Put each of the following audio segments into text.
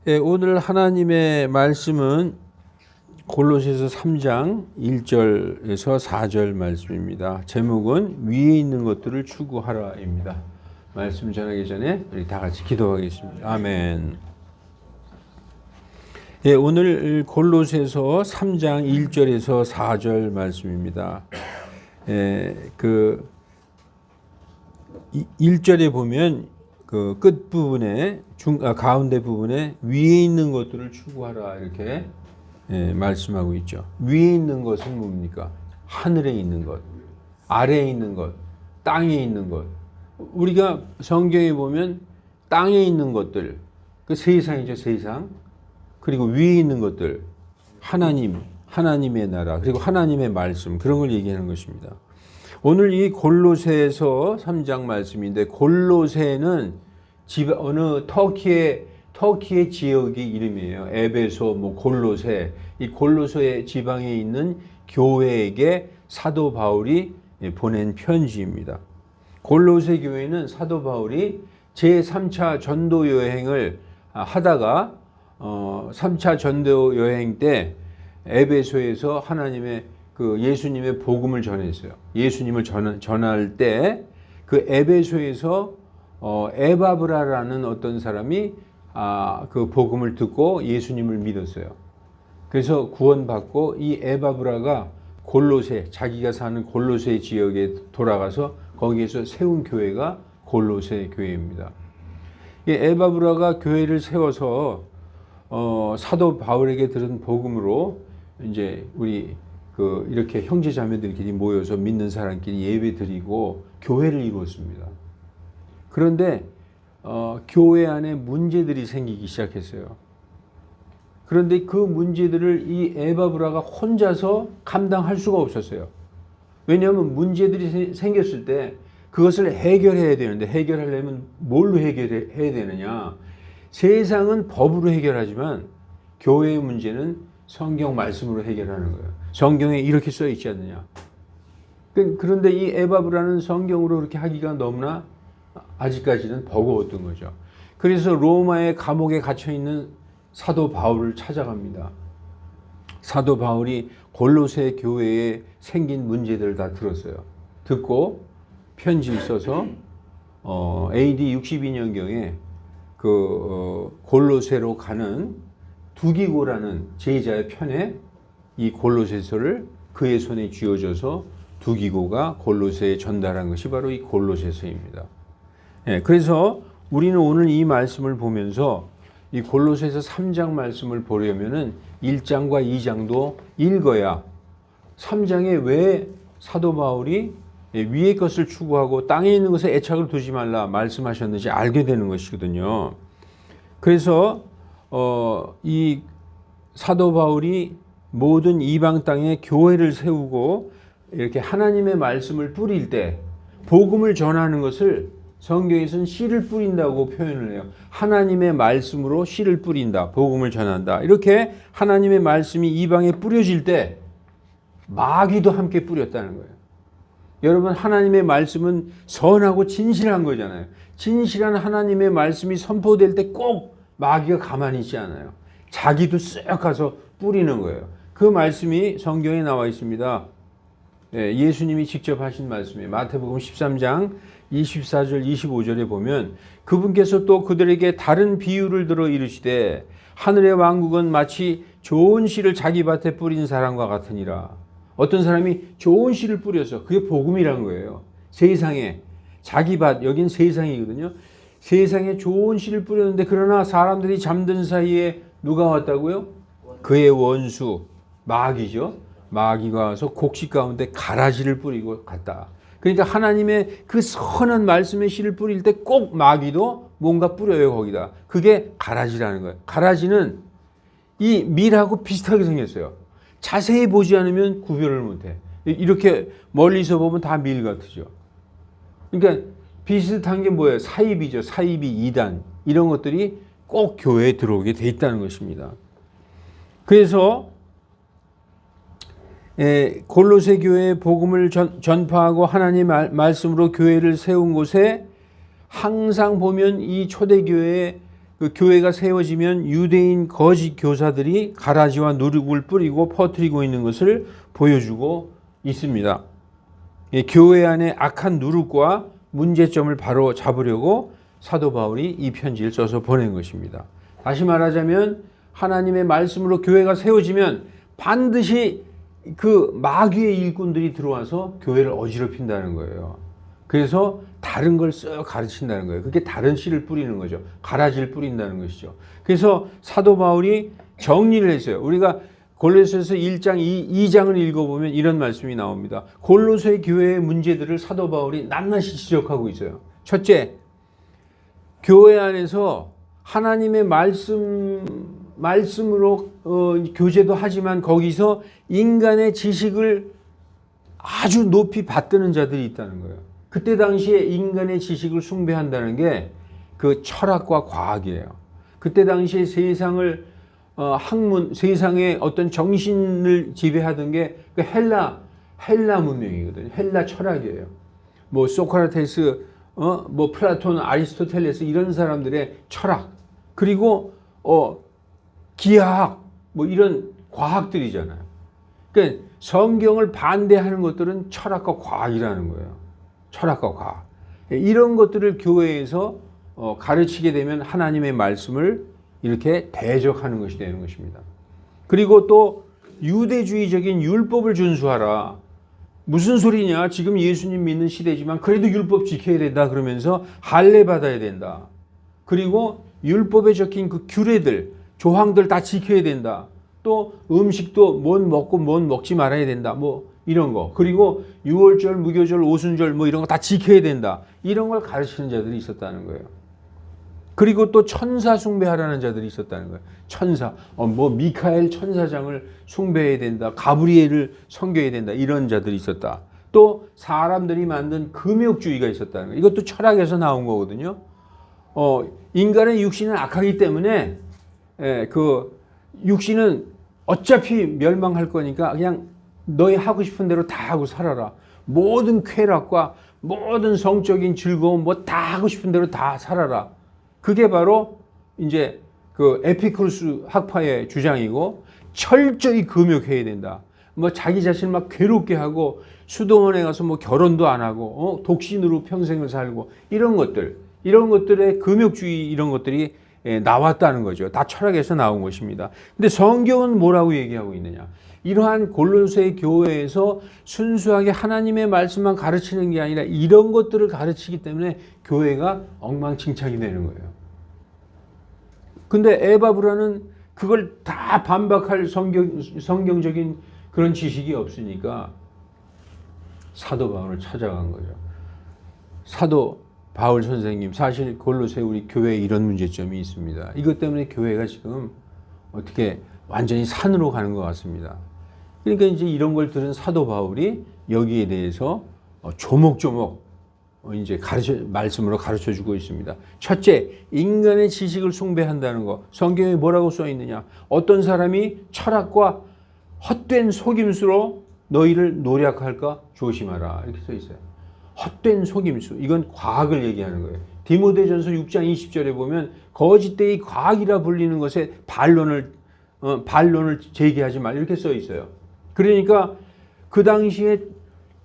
예, 오늘 하나님의 말씀은 골로새서 3장 1절에서 4절 말씀입니다. 제목은 위에 있는 것들을 추구하라입니다. 말씀 전하기 전에 우리 다 같이 기도하겠습니다. 아멘. 예, 오늘 골로새서 3장 1절에서 4절 말씀입니다. 예, 1절에 보면 그 끝부분에 가운데 부분에 위에 있는 것들을 추구하라 이렇게 말씀하고 있죠. 위에 있는 것은 뭡니까? 하늘에 있는 것, 아래에 있는 것, 땅에 있는 것. 우리가 성경에 보면 땅에 있는 것들, 그 세상이죠, 세상. 그리고 위에 있는 것들, 하나님의 나라, 그리고 하나님의 말씀, 그런 걸 얘기하는 것입니다. 오늘 이 골로새서 3장 말씀인데, 골로새는 어느 터키의 지역의 이름이에요. 에베소, 골로새. 이 골로새 지방에 있는 교회에게 사도 바울이 보낸 편지입니다. 골로새 교회는 사도 바울이 제3차 전도 여행을 하다가 3차 전도 여행 때 에베소에서 예수님의 복음을 전했어요. 예수님을 전할 때 그 에베소에서 에바브라라는 어떤 사람이 그 복음을 듣고 예수님을 믿었어요. 그래서 구원받고 이 에바브라가 자기가 사는 골로새 지역에 돌아가서 거기에서 세운 교회가 골로새 교회입니다. 이 에바브라가 교회를 세워서 사도 바울에게 들은 복음으로 이제 우리 이렇게 형제 자매들끼리 모여서 믿는 사람끼리 예배 드리고 교회를 이루었습니다. 그런데 교회 안에 문제들이 생기기 시작했어요. 그런데 그 문제들을 이 에바브라가 혼자서 감당할 수가 없었어요. 왜냐하면 문제들이 생겼을 때 그것을 해결해야 되는데, 해결하려면 뭘로 해결해야 되느냐? 세상은 법으로 해결하지만 교회의 문제는 성경 말씀으로 해결하는 거예요. 성경에 이렇게 써 있지 않느냐? 그런데 이 에바브라는 성경으로 그렇게 하기가 너무나 아직까지는 버거웠던 거죠. 그래서 로마의 감옥에 갇혀 있는 사도 바울을 찾아갑니다. 사도 바울이 골로새 교회에 생긴 문제들을 다 들었어요. 듣고 편지를 써서 AD 62년경에 골로새로 가는 두기고라는 제자의 편에 이 골로새서를 그의 손에 쥐어줘서 두기고가 골로새에 전달한 것이 바로 이 골로새서입니다. 그래서 우리는 오늘 이 말씀을 보면서 이 골로새서 3장 말씀을 보려면은 1장과 2장도 읽어야 3장에 왜 사도 바울이 위의 것을 추구하고 땅에 있는 것에 애착을 두지 말라 말씀하셨는지 알게 되는 것이거든요. 그래서 이 사도 바울이 모든 이방 땅에 교회를 세우고 이렇게 하나님의 말씀을 뿌릴 때 복음을 전하는 것을 성경에서는 씨를 뿌린다고 표현을 해요. 하나님의 말씀으로 씨를 뿌린다. 복음을 전한다. 이렇게 하나님의 말씀이 이방에 뿌려질 때 마귀도 함께 뿌렸다는 거예요. 여러분, 하나님의 말씀은 선하고 진실한 거잖아요. 진실한 하나님의 말씀이 선포될 때 꼭 마귀가 가만히 있지 않아요. 자기도 쓱 가서 뿌리는 거예요. 그 말씀이 성경에 나와 있습니다. 예수님이 직접 하신 말씀이에요. 마태복음 13장 24절 25절에 보면 그분께서 또 그들에게 다른 비유를 들어 이르시되 하늘의 왕국은 마치 좋은 씨를 자기 밭에 뿌린 사람과 같으니라. 어떤 사람이 좋은 씨를 뿌려서, 그게 복음이란 거예요. 세상에 자기 밭, 여긴 세상이거든요. 세상에 좋은 씨를 뿌렸는데 그러나 사람들이 잠든 사이에 누가 왔다고요? 그의 원수 마귀죠. 마귀가 와서 곡식 가운데 가라지를 뿌리고 갔다. 그러니까 하나님의 그 선한 말씀의 씨를 뿌릴 때 꼭 마귀도 뭔가 뿌려요, 거기다. 그게 가라지라는 거예요. 가라지는 이 밀하고 비슷하게 생겼어요. 자세히 보지 않으면 구별을 못해. 이렇게 멀리서 보면 다 밀 같으죠. 그러니까 비슷한 게 뭐예요? 사입이죠. 사입이 이단. 이런 것들이 꼭 교회에 들어오게 돼 있다는 것입니다. 그래서 골로새 교회의 복음을 전파하고 하나님의 말씀으로 교회를 세운 곳에 항상 보면 이 초대교회의 그 교회가 세워지면 유대인 거짓 교사들이 가라지와 누룩을 뿌리고 퍼뜨리고 있는 것을 보여주고 있습니다. 교회 안에 악한 누룩과 문제점을 바로 잡으려고 사도 바울이 이 편지를 써서 보낸 것입니다. 다시 말하자면 하나님의 말씀으로 교회가 세워지면 반드시 그 마귀의 일꾼들이 들어와서 교회를 어지럽힌다는 거예요. 그래서 다른 걸 쓱 가르친다는 거예요. 그게 다른 씨를 뿌리는 거죠. 가라지를 뿌린다는 것이죠. 그래서 사도 바울이 정리를 했어요. 우리가 골로새서 1장 2장을 읽어보면 이런 말씀이 나옵니다. 골로새 교회의 문제들을 사도 바울이 낱낱이 지적하고 있어요. 첫째, 교회 안에서 하나님의 말씀으로 교제도 하지만 거기서 인간의 지식을 아주 높이 받드는 자들이 있다는 거예요. 그때 당시에 인간의 지식을 숭배한다는 게 그 철학과 과학이에요. 그때 당시에 세상을 학문, 세상의 어떤 정신을 지배하던 게 그 헬라 문명이거든요. 헬라 철학이에요. 뭐 소크라테스, 뭐 플라톤, 아리스토텔레스 이런 사람들의 철학, 그리고 기하학, 뭐 이런 과학들이잖아요. 그러니까 성경을 반대하는 것들은 철학과 과학이라는 거예요. 철학과 과학. 이런 것들을 교회에서 가르치게 되면 하나님의 말씀을 이렇게 대적하는 것이 되는 것입니다. 그리고 또 유대주의적인 율법을 준수하라. 무슨 소리냐? 지금 예수님 믿는 시대지만 그래도 율법 지켜야 된다 그러면서 할례 받아야 된다. 그리고 율법에 적힌 그 규례들, 조항들 다 지켜야 된다. 또 음식도 뭔 먹고 뭔 먹지 말아야 된다. 뭐 이런 거. 그리고 유월절, 무교절, 오순절 뭐 이런 거 다 지켜야 된다. 이런 걸 가르치는 자들이 있었다는 거예요. 그리고 또 천사 숭배하라는 자들이 있었다는 거예요. 천사, 뭐 미카엘 천사장을 숭배해야 된다. 가브리엘을 섬겨야 된다. 이런 자들이 있었다. 또 사람들이 만든 금욕주의가 있었다는 거예요. 이것도 철학에서 나온 거거든요. 인간의 육신은 악하기 때문에 그 육신은 어차피 멸망할 거니까 그냥 너희 하고 싶은 대로 다 하고 살아라. 모든 쾌락과 모든 성적인 즐거움 뭐 다 하고 싶은 대로 다 살아라. 그게 바로 이제 그 에피쿠르스 학파의 주장이고, 철저히 금욕해야 된다. 뭐 자기 자신 막 괴롭게 하고 수도원에 가서 뭐 결혼도 안 하고 독신으로 평생을 살고 이런 것들의 금욕주의 이런 것들이 나왔다는 거죠. 다 철학에서 나온 것입니다. 근데 성경은 뭐라고 얘기하고 있느냐? 이러한 골로새 교회에서 순수하게 하나님의 말씀만 가르치는 게 아니라 이런 것들을 가르치기 때문에 교회가 엉망진창이 되는 거예요. 근데 에바브라는 그걸 다 반박할 성경적인 그런 지식이 없으니까 사도 바울을 찾아간 거죠. 사도 바울 선생님, 사실 골로새 우리 교회에 이런 문제점이 있습니다. 이것 때문에 교회가 지금 어떻게 완전히 산으로 가는 것 같습니다. 그러니까 이제 이런 걸 들은 사도 바울이 여기에 대해서 조목조목 이제 말씀으로 가르쳐 주고 있습니다. 첫째, 인간의 지식을 숭배한다는 거. 성경에 뭐라고 써 있느냐? 어떤 사람이 철학과 헛된 속임수로 너희를 노략할까 조심하라. 이렇게 써 있어요. 헛된 속임수. 이건 과학을 얘기하는 거예요. 디모데전서 6장 20절에 보면 거짓되이 과학이라 불리는 것에 반론을 제기하지 말 이렇게 써 있어요. 그러니까 그 당시에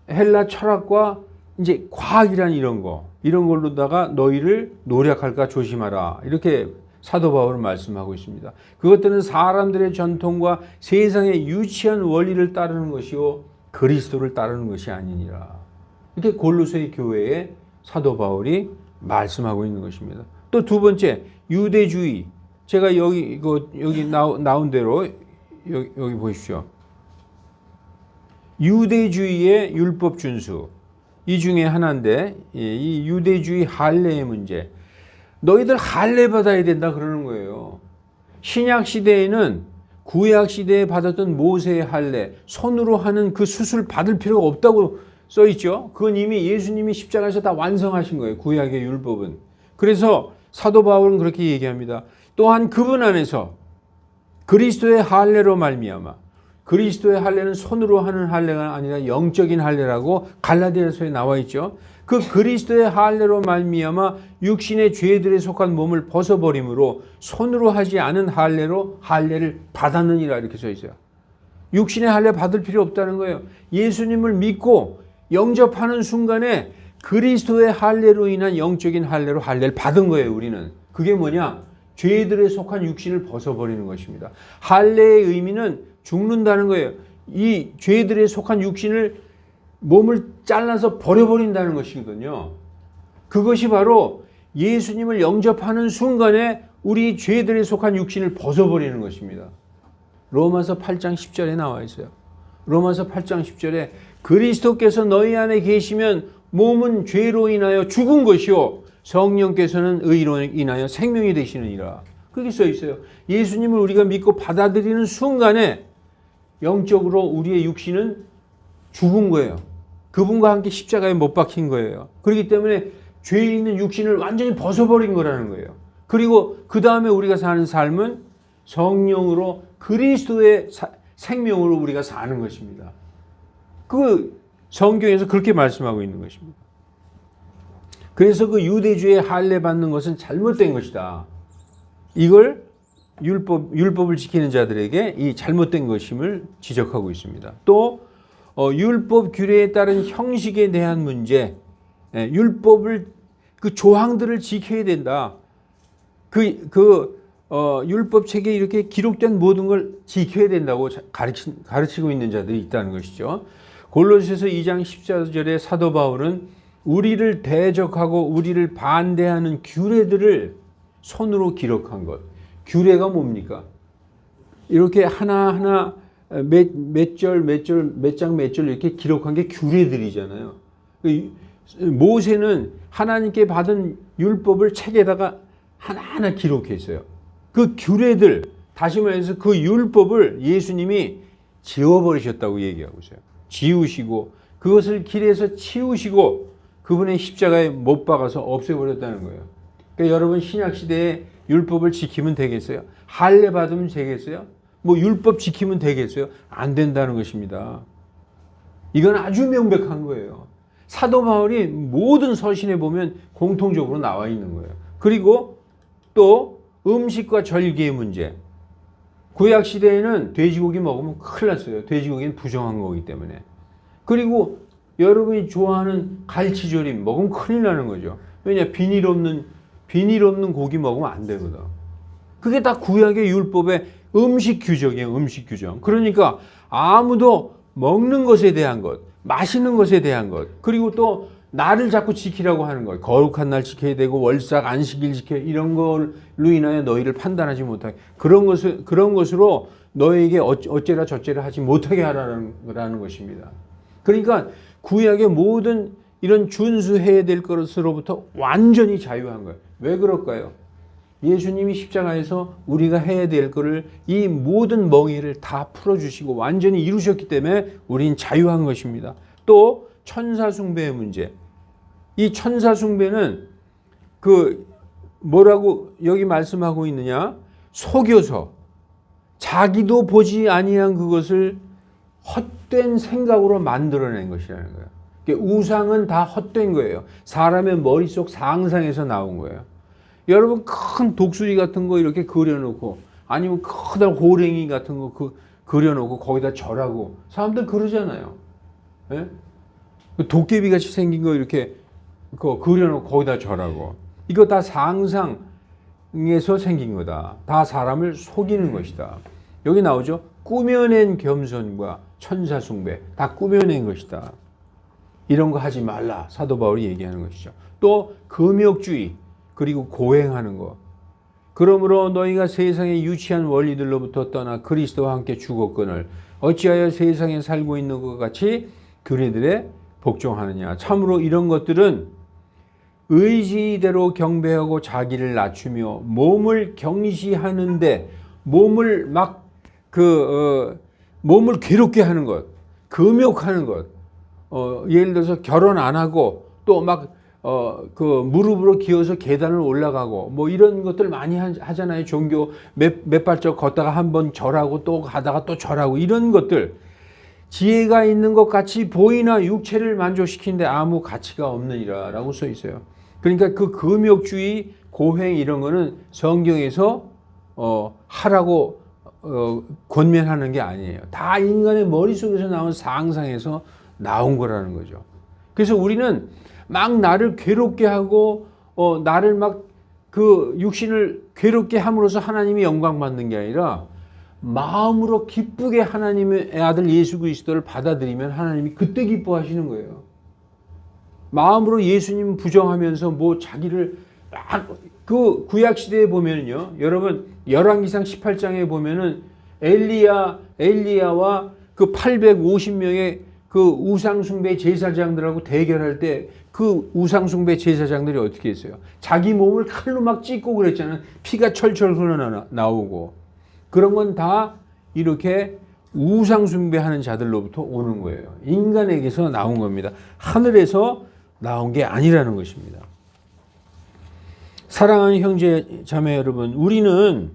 헬라 철학과 이제 과학이란 이런 걸로다가 너희를 노략할까 조심하라. 이렇게 사도 바울은 말씀하고 있습니다. 그것들은 사람들의 전통과 세상의 유치한 원리를 따르는 것이요 그리스도를 따르는 것이 아니니라. 이렇게 골로새 교회에 사도 바울이 말씀하고 있는 것입니다. 또 두 번째, 유대주의. 제가 여기 나온 대로 여기 보십시오. 유대주의의 율법 준수. 이 중에 하나인데 이 유대주의 할례의 문제. 너희들 할례 받아야 된다 그러는 거예요. 신약 시대에는 구약 시대에 받았던 모세의 할례, 손으로 하는 그 수술 받을 필요가 없다고 써 있죠. 그건 이미 예수님이 십자가에서 다 완성하신 거예요. 구약의 율법은. 그래서 사도 바울은 그렇게 얘기합니다. 또한 그분 안에서 그리스도의 할례로 말미암아, 그리스도의 할례는 손으로 하는 할례가 아니라 영적인 할례라고 갈라디아서에 나와 있죠. 그 그리스도의 할례로 말미암아 육신의 죄들에 속한 몸을 벗어버림으로 손으로 하지 않은 할례로 할례를 받았느니라 이렇게 써 있어요. 육신의 할례 받을 필요 없다는 거예요. 예수님을 믿고 영접하는 순간에 그리스도의 할례로 인한 영적인 할례로 할례를 받은 거예요. 우리는. 그게 뭐냐? 죄들에 속한 육신을 벗어버리는 것입니다. 할례의 의미는 죽는다는 거예요. 이 죄들에 속한 육신을 몸을 잘라서 버려버린다는 것이거든요. 그것이 바로 예수님을 영접하는 순간에 우리 죄들에 속한 육신을 벗어버리는 것입니다. 로마서 8장 10절에 나와 있어요. 로마서 8장 10절에 그리스도께서 너희 안에 계시면 몸은 죄로 인하여 죽은 것이요 성령께서는 의로 인하여 생명이 되시느니라. 그렇게 써 있어요. 예수님을 우리가 믿고 받아들이는 순간에 영적으로 우리의 육신은 죽은 거예요. 그분과 함께 십자가에 못 박힌 거예요. 그렇기 때문에 죄 있는 육신을 완전히 벗어버린 거라는 거예요. 그리고 그 다음에 우리가 사는 삶은 성령으로 그리스도의 생명으로 우리가 사는 것입니다. 그 성경에서 그렇게 말씀하고 있는 것입니다. 그래서 그 유대주의 할례 받는 것은 잘못된 것이다. 이걸 율법을 지키는 자들에게 이 잘못된 것임을 지적하고 있습니다. 또 율법 규례에 따른 형식에 대한 문제, 율법을 그 조항들을 지켜야 된다. 율법 책에 이렇게 기록된 모든 걸 지켜야 된다고 가르치고 있는 자들이 있다는 것이죠. 골로새서 2장 14절에 사도 바울은 우리를 대적하고 우리를 반대하는 규례들을 손으로 기록한 것. 규례가 뭡니까? 이렇게 하나하나 몇 절, 몇 장, 몇 절 이렇게 기록한 게 규례들이잖아요. 모세는 하나님께 받은 율법을 책에다가 하나하나 기록했어요. 그 규례들, 다시 말해서 그 율법을 예수님이 지워버리셨다고 얘기하고 있어요. 지우시고 그것을 길에서 치우시고 그분의 십자가에 못 박아서 없애버렸다는 거예요. 그러니까 여러분 신약시대에 율법을 지키면 되겠어요? 할례 받으면 되겠어요? 뭐 율법 지키면 되겠어요? 안 된다는 것입니다. 이건 아주 명백한 거예요. 사도 바울이 모든 서신에 보면 공통적으로 나와 있는 거예요. 그리고 또 음식과 절기의 문제. 구약 시대에는 돼지고기 먹으면 큰일 났어요. 돼지고기는 부정한 거기 때문에. 그리고 여러분이 좋아하는 갈치조림 먹으면 큰일 나는 거죠. 왜냐? 비닐 없는 고기 먹으면 안 되거든. 그게 다 구약의 율법의 음식 규정이에요. 음식 규정. 그러니까 아무도 먹는 것에 대한 것, 마시는 것에 대한 것, 그리고 또 날을 자꾸 지키라고 하는 것, 거룩한 날 지켜야 되고 월삭 안식일 지켜야 이런 걸로 인하여 너희를 판단하지 못하게 그런 것으로 너에게 어째라 저째라 하지 못하게 하라는 것입니다. 그러니까 구약의 모든 이런 준수해야 될 것으로부터 완전히 자유한 거예요. 왜 그럴까요? 예수님이 십자가에서 우리가 해야 될 것을 이 모든 멍에를 다 풀어주시고 완전히 이루셨기 때문에 우린 자유한 것입니다. 또 천사 숭배의 문제. 이 천사 숭배는 뭐라고 여기 말씀하고 있느냐? 속여서 자기도 보지 아니한 그것을 헛된 생각으로 만들어낸 것이라는 거예요. 우상은 다 헛된 거예요. 사람의 머릿속 상상에서 나온 거예요. 여러분 큰 독수리 같은 거 이렇게 그려놓고 아니면 커다란 호랭이 같은 거 그려놓고 거기다 절하고 사람들 그러잖아요. 예? 도깨비 같이 생긴 거 이렇게 그려놓고 거기다 절하고 이거 다 상상에서 생긴 거다. 다 사람을 속이는 것이다. 여기 나오죠. 꾸며낸 겸손과 천사 숭배 다 꾸며낸 것이다. 이런 거 하지 말라. 사도 바울이 얘기하는 것이죠. 또 금욕주의 그리고 고행하는 것. 그러므로 너희가 세상의 유치한 원리들로부터 떠나 그리스도와 함께 죽었거늘 어찌하여 세상에 살고 있는 것 같이 규례들에 복종하느냐. 참으로 이런 것들은 의지대로 경배하고 자기를 낮추며 몸을 경시하는데 몸을 몸을 괴롭게 하는 것, 금욕하는 것. 예를 들어서 결혼 안 하고 또 무릎으로 기어서 계단을 올라가고 뭐 이런 것들 많이 하잖아요. 종교 몇 발짝 걷다가 한번 절하고 또 가다가 또 절하고 이런 것들. 지혜가 있는 것 같이 보이나 육체를 만족시키는데 아무 가치가 없느니라 라고 써 있어요. 그러니까 그 금욕주의, 고행 이런 거는 성경에서 하라고 권면하는 게 아니에요. 다 인간의 머릿속에서 나온 상상에서 나온 거라는 거죠. 그래서 우리는 막 나를 괴롭게 하고 나를 막 그 육신을 괴롭게 함으로써 하나님이 영광 받는 게 아니라 마음으로 기쁘게 하나님의 아들 예수 그리스도를 받아들이면 하나님이 그때 기뻐하시는 거예요. 마음으로 예수님 부정하면서 뭐 자기를 그 구약 시대에 보면요, 여러분 열왕기상 18장에 보면은 엘리야와 그 850명의 그 우상숭배 제사장들하고 대결할 때 그 우상숭배 제사장들이 어떻게 했어요? 자기 몸을 칼로 막 찢고 그랬잖아요. 피가 철철 흘러나오고. 그런 건 다 이렇게 우상숭배하는 자들로부터 오는 거예요. 인간에게서 나온 겁니다. 하늘에서 나온 게 아니라는 것입니다. 사랑하는 형제 자매 여러분, 우리는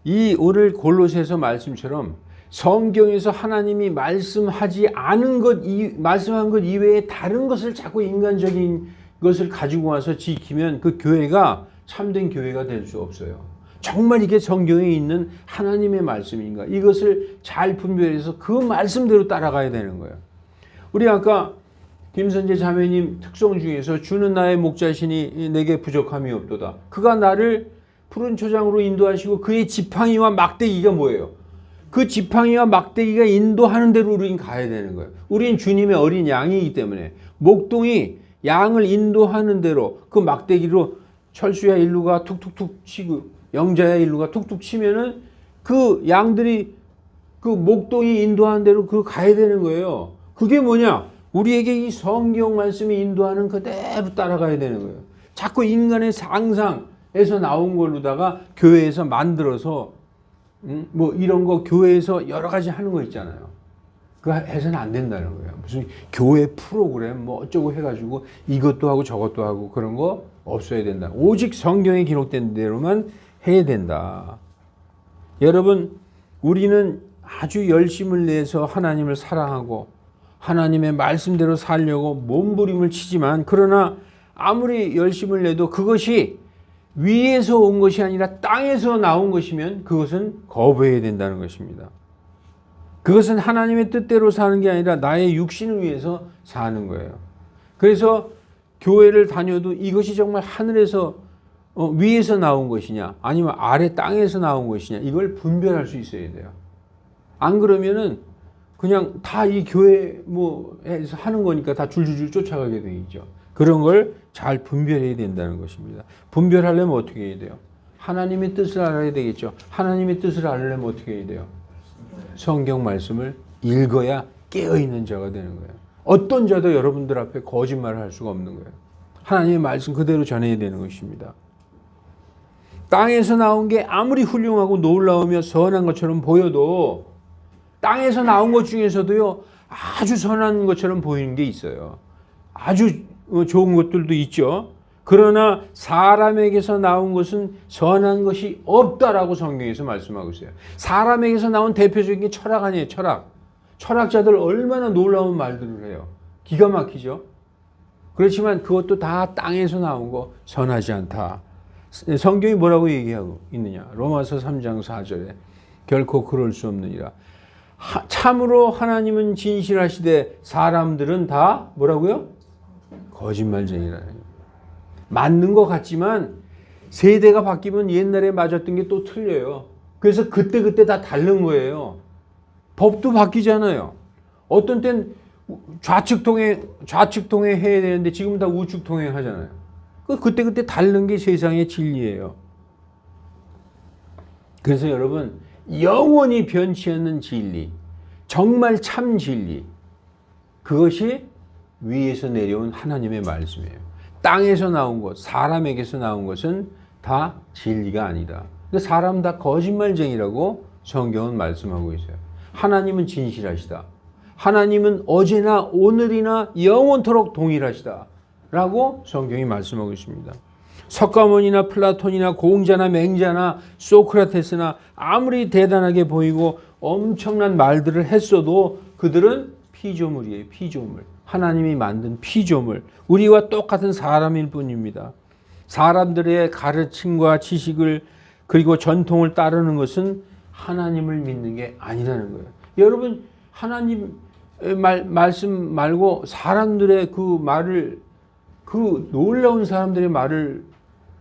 이 오늘 골로새서 말씀처럼 성경에서 하나님이 말씀하지 않은 것, 말씀한 것 이외에 다른 것을 자꾸 인간적인 것을 가지고 와서 지키면 그 교회가 참된 교회가 될 수 없어요. 정말 이게 성경에 있는 하나님의 말씀인가? 이것을 잘 분별해서 그 말씀대로 따라가야 되는 거예요. 우리 아까 김선재 자매님 특성 중에서 주는 나의 목자시니 내게 부족함이 없도다. 그가 나를 푸른 초장으로 인도하시고 그의 지팡이와 막대기가 뭐예요? 그 지팡이와 막대기가 인도하는 대로 우리는 가야 되는 거예요. 우린 주님의 어린 양이기 때문에 목동이 양을 인도하는 대로 그 막대기로 철수야 일루가 툭툭툭 치고 영자야 일루가 툭툭 치면은 그 양들이 그 목동이 인도하는 대로 그 가야 되는 거예요. 그게 뭐냐? 우리에게 이 성경 말씀이 인도하는 그대로 따라가야 되는 거예요. 자꾸 인간의 상상에서 나온 걸로다가 교회에서 만들어서 뭐 이런 거 교회에서 여러 가지 하는 거 있잖아요. 그거 해서는 안 된다는 거예요. 무슨 교회 프로그램 뭐 어쩌고 해가지고 이것도 하고 저것도 하고 그런 거 없어야 된다. 오직 성경에 기록된 대로만 해야 된다. 여러분, 우리는 아주 열심을 내서 하나님을 사랑하고 하나님의 말씀대로 살려고 몸부림을 치지만, 그러나 아무리 열심을 내도 그것이 위에서 온 것이 아니라 땅에서 나온 것이면 그것은 거부해야 된다는 것입니다. 그것은 하나님의 뜻대로 사는 게 아니라 나의 육신을 위해서 사는 거예요. 그래서 교회를 다녀도 이것이 정말 하늘에서 위에서 나온 것이냐 아니면 아래 땅에서 나온 것이냐 이걸 분별할 수 있어야 돼요. 안 그러면은 그냥 다 이 교회 뭐에서 하는 거니까 다 줄줄줄 쫓아가게 되죠. 그런 걸 잘 분별해야 된다는 것입니다. 분별하려면 어떻게 해야 돼요? 하나님의 뜻을 알아야 되겠죠. 하나님의 뜻을 알려면 어떻게 해야 돼요? 성경 말씀을 읽어야 깨어있는 자가 되는 거예요. 어떤 자도 여러분들 앞에 거짓말을 할 수가 없는 거예요. 하나님의 말씀 그대로 전해야 되는 것입니다. 땅에서 나온 게 아무리 훌륭하고 놀라우며 선한 것처럼 보여도 땅에서 나온 것 중에서도요, 아주 선한 것처럼 보이는 게 있어요. 아주 좋은 것들도 있죠. 그러나 사람에게서 나온 것은 선한 것이 없다라고 성경에서 말씀하고 있어요. 사람에게서 나온 대표적인 게 철학 아니에요. 철학자들 얼마나 놀라운 말들을 해요. 기가 막히죠. 그렇지만 그것도 다 땅에서 나온 거 선하지 않다. 성경이 뭐라고 얘기하고 있느냐. 로마서 3장 4절에 결코 그럴 수 없느니라. 참으로 하나님은 진실하시되 사람들은 다 뭐라고요? 거짓말쟁이라는 거예요. 맞는 것 같지만 세대가 바뀌면 옛날에 맞았던 게 또 틀려요. 그래서 그때 다 다른 거예요. 법도 바뀌잖아요. 어떤 땐 좌측 통행 해야 되는데 지금 다 우측 통행 하잖아요. 그때 다른 게 세상의 진리예요. 그래서 여러분, 영원히 변치 않는 진리, 정말 참 진리, 그것이 위에서 내려온 하나님의 말씀이에요. 땅에서 나온 것, 사람에게서 나온 것은 다 진리가 아니다. 사람 다 거짓말쟁이라고 성경은 말씀하고 있어요. 하나님은 진실하시다. 하나님은 어제나 오늘이나 영원토록 동일하시다 라고 성경이 말씀하고 있습니다. 석가모니나 플라톤이나 공자나 맹자나 소크라테스나 아무리 대단하게 보이고 엄청난 말들을 했어도 그들은 피조물이에요. 피조물. 하나님이 만든 피조물. 우리와 똑같은 사람일 뿐입니다. 사람들의 가르침과 지식을 그리고 전통을 따르는 것은 하나님을 믿는 게 아니라는 거예요. 여러분, 하나님 말씀 말고 사람들의 그 말을, 그 놀라운 사람들의 말을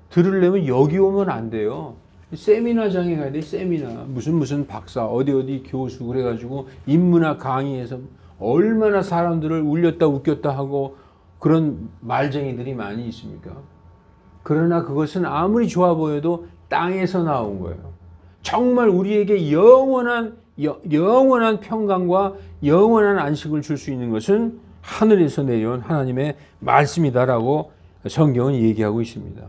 들으려면 여기 오면 안 돼요. 세미나장에 가야 돼. 세미나. 무슨 박사, 어디 교수 그래가지고 인문학 강의에서 얼마나 사람들을 울렸다 웃겼다 하고 그런 말쟁이들이 많이 있습니까? 그러나 그것은 아무리 좋아 보여도 땅에서 나온 거예요. 정말 우리에게 영원한 평강과 영원한 안식을 줄 수 있는 것은 하늘에서 내려온 하나님의 말씀이다라고 성경은 얘기하고 있습니다.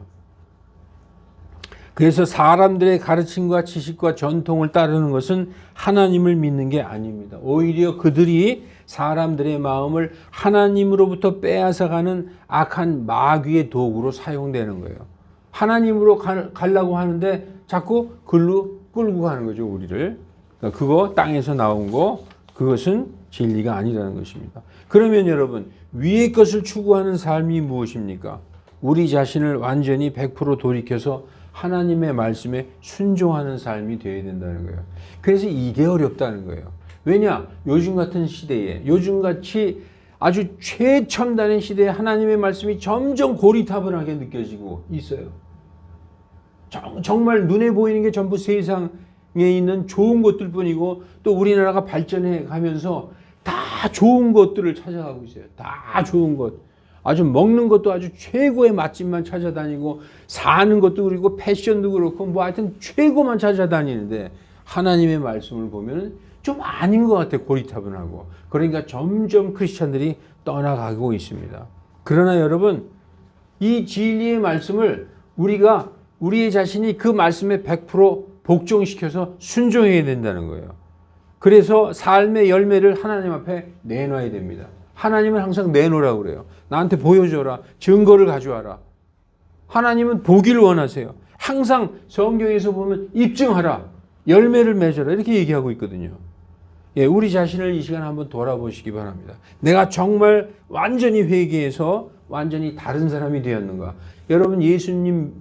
그래서 사람들의 가르침과 지식과 전통을 따르는 것은 하나님을 믿는 게 아닙니다. 오히려 그들이 사람들의 마음을 하나님으로부터 빼앗아가는 악한 마귀의 도구로 사용되는 거예요. 하나님으로 가려고 하는데 자꾸 글로 끌고 가는 거죠, 우리를. 그러니까 그거 땅에서 나온 거, 그것은 진리가 아니라는 것입니다. 그러면 여러분, 위의 것을 추구하는 삶이 무엇입니까? 우리 자신을 완전히 100% 돌이켜서 하나님의 말씀에 순종하는 삶이 되어야 된다는 거예요. 그래서 이게 어렵다는 거예요. 왜냐? 요즘 같은 시대에, 요즘같이 아주 최첨단의 시대에 하나님의 말씀이 점점 고리타분하게 느껴지고 있어요. 정말 눈에 보이는 게 전부 세상에 있는 좋은 것들 뿐이고, 또 우리나라가 발전해 가면서 다 좋은 것들을 찾아가고 있어요. 다 좋은 것. 아주 먹는 것도 아주 최고의 맛집만 찾아다니고, 사는 것도 그리고 패션도 그렇고 뭐 하여튼 최고만 찾아다니는데, 하나님의 말씀을 보면 좀 아닌 것 같아요. 고리타분하고. 그러니까 점점 크리스찬들이 떠나가고 있습니다. 그러나 여러분, 이 진리의 말씀을 우리의 자신이 그 말씀에 100% 복종시켜서 순종해야 된다는 거예요. 그래서 삶의 열매를 하나님 앞에 내놔야 됩니다. 하나님은 항상 내놓으라고 그래요. 나한테 보여줘라. 증거를 가져와라. 하나님은 보기를 원하세요. 항상 성경에서 보면 입증하라. 열매를 맺어라. 이렇게 얘기하고 있거든요. 예, 우리 자신을 이 시간 한번 돌아보시기 바랍니다. 내가 정말 완전히 회개해서 완전히 다른 사람이 되었는가? 여러분, 예수님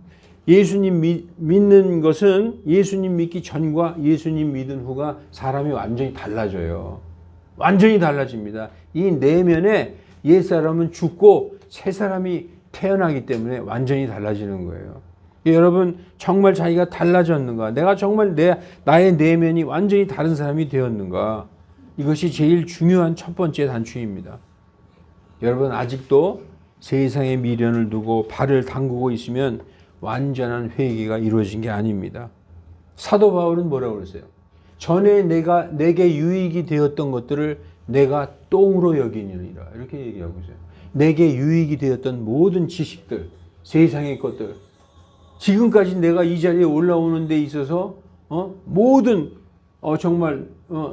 믿는 것은 예수님 믿기 전과 예수님 믿은 후가 사람이 완전히 달라져요. 완전히 달라집니다. 이 내면에 옛사람은 죽고 새 사람이 태어나기 때문에 완전히 달라지는 거예요. 여러분, 정말 자기가 달라졌는가? 내가 정말 나의 내면이 완전히 다른 사람이 되었는가? 이것이 제일 중요한 첫 번째 단추입니다. 여러분, 아직도 세상의 미련을 두고 발을 담그고 있으면 완전한 회개가 이루어진 게 아닙니다. 사도 바울은 뭐라고 그랬어요? 전에 내게 유익이 되었던 것들을 내가 똥으로 여기니라. 이렇게 얘기하고 있어요. 내게 유익이 되었던 모든 지식들, 세상의 것들, 지금까지 내가 이 자리에 올라오는 데 있어서 모든 정말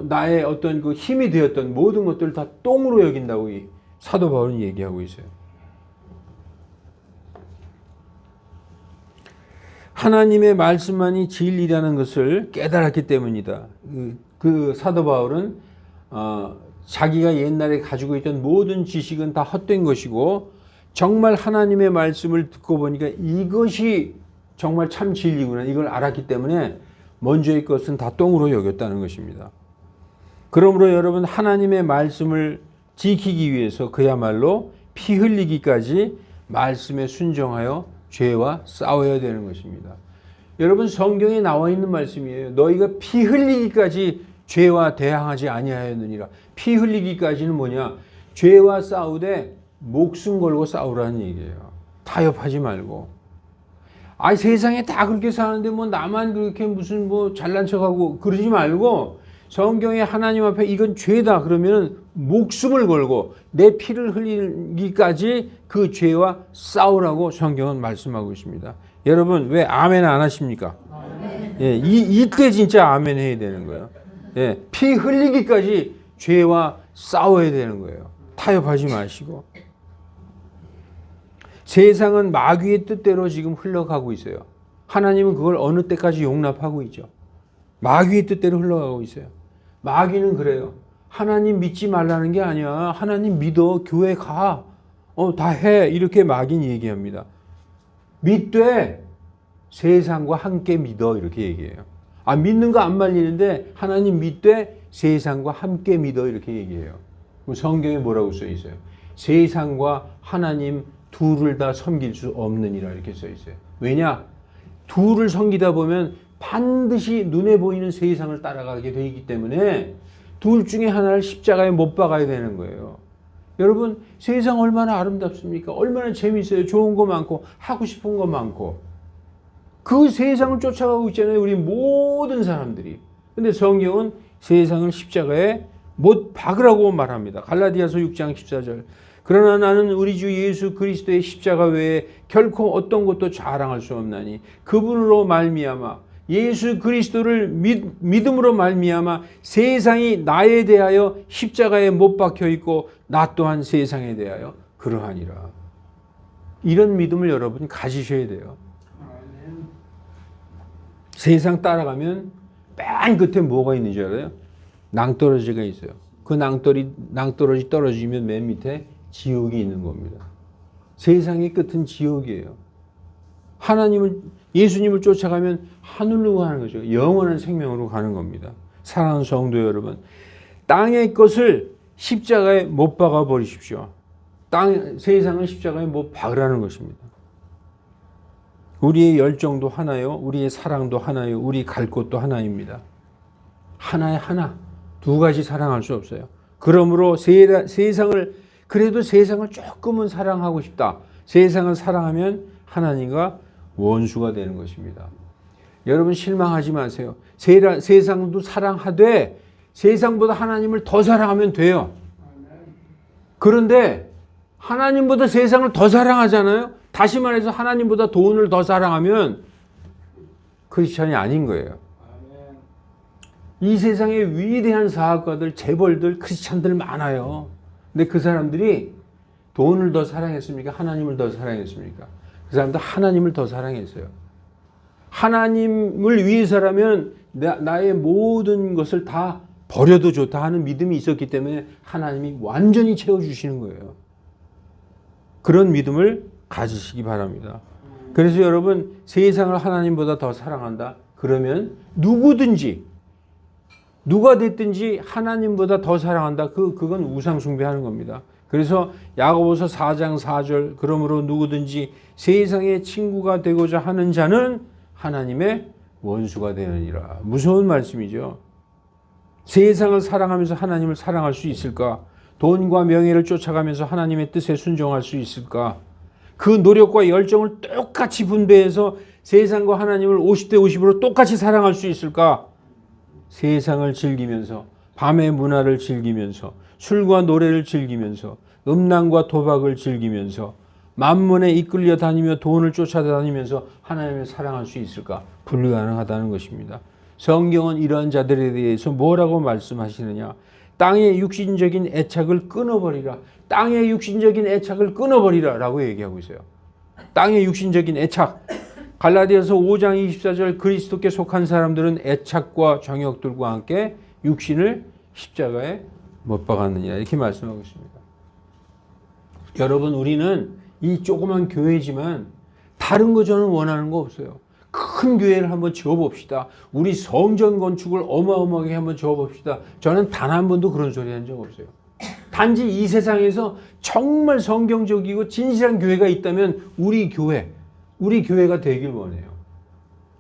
나의 어떤 그 힘이 되었던 모든 것들을 다 똥으로 여긴다고 이 사도 바울은 얘기하고 있어요. 하나님의 말씀만이 진리라는 것을 깨달았기 때문이다. 그 사도 바울은 자기가 옛날에 가지고 있던 모든 지식은 다 헛된 것이고, 정말 하나님의 말씀을 듣고 보니까 이것이 정말 참 진리구나, 이걸 알았기 때문에 먼저의 것은 다 똥으로 여겼다는 것입니다. 그러므로 여러분, 하나님의 말씀을 지키기 위해서 그야말로 피 흘리기까지 말씀에 순종하여 죄와 싸워야 되는 것입니다. 여러분, 성경에 나와 있는 말씀이에요. 너희가 피 흘리기까지 죄와 대항하지 아니하였느니라. 피 흘리기까지는 뭐냐? 죄와 싸우되 목숨 걸고 싸우라는 얘기예요. 타협하지 말고. 세상에 다 그렇게 사는데 뭐 나만 그렇게 무슨 뭐 잘난 척하고 그러지 말고, 성경에 하나님 앞에 이건 죄다 그러면 목숨을 걸고 내 피를 흘리기까지 그 죄와 싸우라고 성경은 말씀하고 있습니다. 여러분, 왜 아멘 안 하십니까? 아멘. 예, 이때 진짜 아멘 해야 되는 거예요. 예, 피 흘리기까지 죄와 싸워야 되는 거예요. 타협하지 마시고. 세상은 마귀의 뜻대로 지금 흘러가고 있어요. 하나님은 그걸 어느 때까지 용납하고 있죠. 마귀의 뜻대로 흘러가고 있어요. 마귀는 그래요. 하나님 믿지 말라는 게 아니야. 하나님 믿어. 교회 가. 다 해. 이렇게 막인 얘기합니다. 믿되 세상과 함께 믿어. 이렇게 얘기해요. 믿는 거 안 말리는데 하나님 믿되 세상과 함께 믿어. 이렇게 얘기해요. 성경에 뭐라고 써 있어요? 세상과 하나님 둘을 다 섬길 수 없느니라 이렇게 써 있어요. 왜냐? 둘을 섬기다 보면 반드시 눈에 보이는 세상을 따라가게 되기 때문에 둘 중에 하나를 십자가에 못 박아야 되는 거예요. 여러분, 세상 얼마나 아름답습니까? 얼마나 재밌어요. 좋은 거 많고 하고 싶은 거 많고. 그 세상을 쫓아가고 있잖아요. 우리 모든 사람들이. 근데 성경은 세상을 십자가에 못 박으라고 말합니다. 갈라디아서 6장 14절. 그러나 나는 우리 주 예수 그리스도의 십자가 외에 결코 어떤 것도 자랑할 수 없나니 그분으로 말미암아 예수 그리스도를 믿음으로 말미암아 세상이 나에 대하여 십자가에 못 박혀 있고 나 또한 세상에 대하여 그러하니라. 이런 믿음을 여러분 가지셔야 돼요. 세상 따라가면 맨 끝에 뭐가 있는 줄 알아요? 낭떠러지가 있어요. 그 낭떠러지 떨어지면 맨 밑에 지옥이 있는 겁니다. 세상의 끝은 지옥이에요. 예수님을 쫓아가면 하늘로 가는 거죠. 영원한 생명으로 가는 겁니다. 사랑하는 성도 여러분, 땅의 것을 십자가에 못 박아 버리십시오. 세상을 십자가에 못 박으라는 것입니다. 우리의 열정도 하나요. 우리의 사랑도 하나요. 우리 갈 곳도 하나입니다. 하나에 하나. 두 가지 사랑할 수 없어요. 그러므로 그래도 세상을 조금은 사랑하고 싶다. 세상을 사랑하면 하나님과 원수가 되는 것입니다. 여러분 실망하지 마세요. 세상도 사랑하되 세상보다 하나님을 더 사랑하면 돼요. 그런데 하나님보다 세상을 더 사랑하잖아요. 다시 말해서 하나님보다 돈을 더 사랑하면 크리스찬이 아닌 거예요. 이 세상에 위대한 사학가들, 재벌들, 크리스찬들 많아요. 근데 그 사람들이 돈을 더 사랑했습니까? 하나님을 더 사랑했습니까? 그 사람들 하나님을 더 사랑했어요. 하나님을 위해서라면 나의 모든 것을 다 버려도 좋다 하는 믿음이 있었기 때문에 하나님이 완전히 채워주시는 거예요. 그런 믿음을 가지시기 바랍니다. 그래서 여러분 세상을 하나님보다 더 사랑한다? 그러면 누구든지 누가 됐든지 하나님보다 더 사랑한다. 그건 우상 숭배하는 겁니다. 그래서 야고보서 4장 4절 그러므로 누구든지 세상의 친구가 되고자 하는 자는 하나님의 원수가 되느니라. 무서운 말씀이죠. 세상을 사랑하면서 하나님을 사랑할 수 있을까? 돈과 명예를 쫓아가면서 하나님의 뜻에 순종할 수 있을까? 그 노력과 열정을 똑같이 분배해서 세상과 하나님을 50대 50으로 똑같이 사랑할 수 있을까? 세상을 즐기면서 밤의 문화를 즐기면서 술과 노래를 즐기면서 음란과 도박을 즐기면서 만문에 이끌려 다니며 돈을 쫓아다니면서 하나님을 사랑할 수 있을까? 불가능하다는 것입니다. 성경은 이러한 자들에 대해서 뭐라고 말씀하시느냐? 땅의 육신적인 애착을 끊어버리라. 땅의 육신적인 애착을 끊어버리라 라고 얘기하고 있어요. 땅의 육신적인 애착. 갈라디아서 5장 24절 그리스도께 속한 사람들은 애착과 정욕들과 함께 육신을 십자가에 못 박았느냐 이렇게 말씀하고 있습니다. 여러분 우리는 이 조그만 교회지만 다른 거 저는 원하는 거 없어요. 큰 교회를 한번 지어봅시다. 우리 성전 건축을 어마어마하게 한번 지어봅시다. 저는 단 한 번도 그런 소리 한 적 없어요. 단지 이 세상에서 정말 성경적이고 진실한 교회가 있다면 우리 교회가 되길 원해요.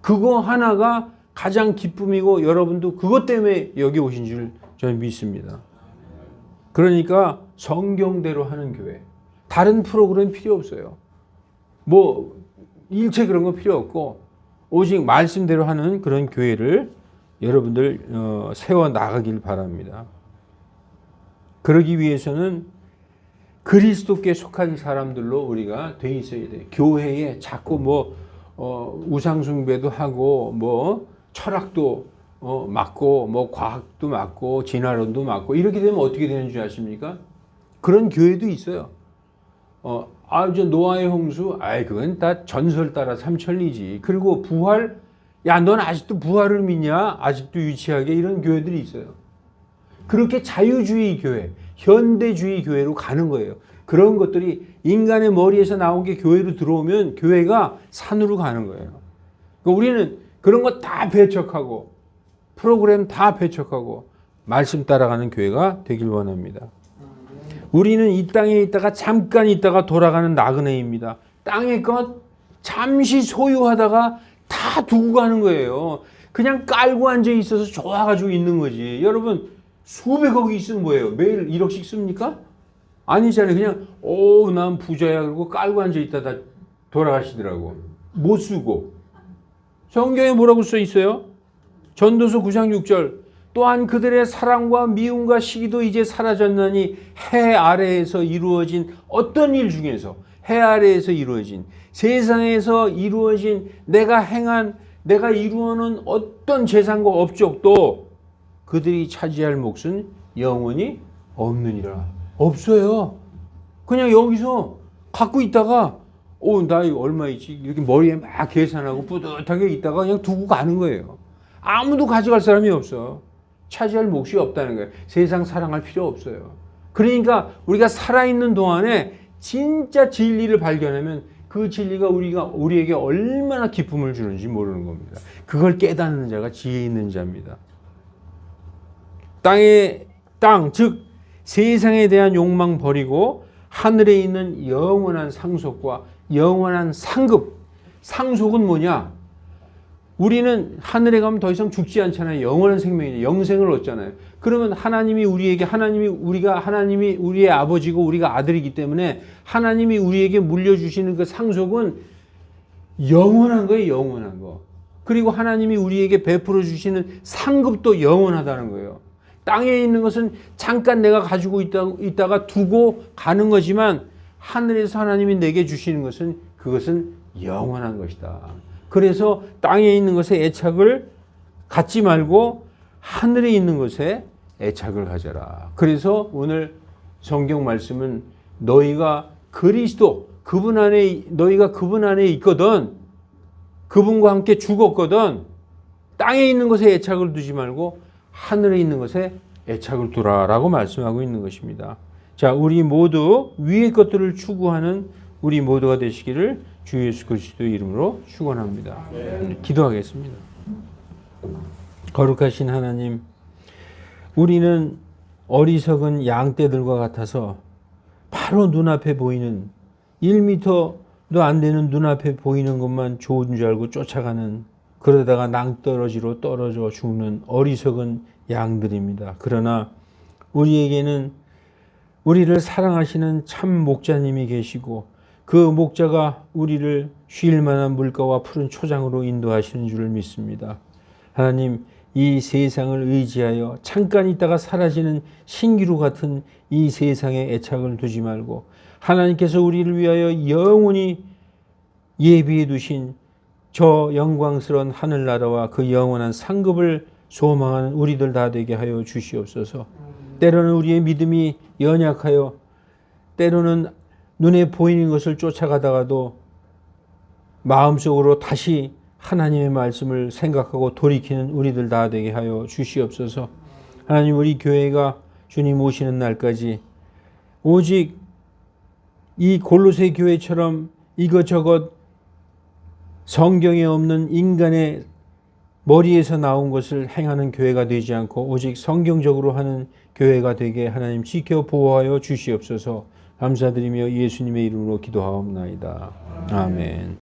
그거 하나가 가장 기쁨이고 여러분도 그것 때문에 여기 오신 줄 저는 믿습니다. 그러니까 성경대로 하는 교회. 다른 프로그램 필요 없어요. 뭐 일체 그런 거 필요 없고 오직 말씀대로 하는 그런 교회를 여러분들 세워 나가길 바랍니다. 그러기 위해서는 그리스도께 속한 사람들로 우리가 돼 있어야 돼요. 교회에 자꾸 우상 숭배도 하고 철학도 맞고 과학도 맞고 진화론도 맞고 이렇게 되면 어떻게 되는 줄 아십니까? 그런 교회도 있어요. 저 노아의 홍수, 그건 다 전설 따라 삼천리지. 그리고 부활, 넌 아직도 부활을 믿냐? 아직도 유치하게 이런 교회들이 있어요. 그렇게 자유주의 교회, 현대주의 교회로 가는 거예요. 그런 것들이 인간의 머리에서 나온 게 교회로 들어오면 교회가 산으로 가는 거예요. 그러니까 우리는 그런 거 다 배척하고 프로그램 다 배척하고 말씀 따라가는 교회가 되길 원합니다. 우리는 이 땅에 있다가 잠깐 있다가 돌아가는 나그네입니다. 땅의 것 잠시 소유하다가 다 두고 가는 거예요. 그냥 깔고 앉아 있어서 좋아가지고 있는 거지. 여러분 수백억이 있으면 뭐예요? 매일 1억씩 씁니까? 아니잖아요. 그냥 난 부자야 그러고 깔고 앉아 있다가 돌아가시더라고. 못 쓰고. 성경에 뭐라고 써 있어요? 전도서 9장 6절. 또한 그들의 사랑과 미움과 시기도 이제 사라졌나니 해 아래에서 이루어진 어떤 일 중에서 해 아래에서 이루어진 세상에서 이루어진 내가 이루어놓은 어떤 재산과 업적도 그들이 차지할 몫은 영원히 없느니라. 없어요. 그냥 여기서 갖고 있다가 나 이거 얼마 있지? 이렇게 머리에 막 계산하고 뿌듯하게 있다가 그냥 두고 가는 거예요. 아무도 가져갈 사람이 없어. 차지할 몫이 없다는 거예요. 세상 사랑할 필요 없어요. 그러니까 우리가 살아있는 동안에 진짜 진리를 발견하면 그 진리가 우리에게 얼마나 기쁨을 주는지 모르는 겁니다. 그걸 깨닫는 자가 지혜 있는 자입니다. 즉 세상에 대한 욕망 버리고 하늘에 있는 영원한 상속과 영원한 상급. 상속은 뭐냐? 우리는 하늘에 가면 더 이상 죽지 않잖아요. 영원한 생명이죠. 영생을 얻잖아요. 그러면 하나님이 우리의 아버지고 우리가 아들이기 때문에 하나님이 우리에게 물려주시는 그 상속은 영원한 거예요. 영원한 거. 그리고 하나님이 우리에게 베풀어 주시는 상급도 영원하다는 거예요. 땅에 있는 것은 잠깐 내가 가지고 있다가 두고 가는 거지만 하늘에서 하나님이 내게 주시는 것은 그것은 영원한 것이다. 그래서 땅에 있는 것에 애착을 갖지 말고 하늘에 있는 것에 애착을 가져라. 그래서 오늘 성경 말씀은 너희가 그분 안에 있거든. 그분과 함께 죽었거든. 땅에 있는 것에 애착을 두지 말고 하늘에 있는 것에 애착을 두라라고 말씀하고 있는 것입니다. 자, 우리 모두 위의 것들을 추구하는 우리 모두가 되시기를 주 예수 그리스도의 이름으로 축원합니다. 기도하겠습니다. 거룩하신 하나님, 우리는 어리석은 양떼들과 같아서 바로 눈앞에 보이는 1m도 안 되는 눈앞에 보이는 것만 좋은 줄 알고 쫓아가는, 그러다가 낭떠러지로 떨어져 죽는 어리석은 양들입니다. 그러나 우리에게는 우리를 사랑하시는 참 목자님이 계시고 그 목자가 우리를 쉴 만한 물가와 푸른 초장으로 인도하시는 줄을 믿습니다. 하나님, 이 세상을 의지하여 잠깐 있다가 사라지는 신기루 같은 이 세상에 애착을 두지 말고 하나님께서 우리를 위하여 영원히 예비해 두신 저 영광스러운 하늘나라와 그 영원한 상급을 소망하는 우리들 다 되게 하여 주시옵소서. 때로는 우리의 믿음이 연약하여 때로는 눈에 보이는 것을 쫓아가다가도 마음속으로 다시 하나님의 말씀을 생각하고 돌이키는 우리들 다 되게 하여 주시옵소서. 하나님, 우리 교회가 주님 오시는 날까지 오직 이 골로새 교회처럼 이것저것 성경에 없는 인간의 머리에서 나온 것을 행하는 교회가 되지 않고 오직 성경적으로 하는 교회가 되게 하나님 지켜 보호하여 주시옵소서. 감사드리며 예수님의 이름으로 기도하옵나이다. 아멘.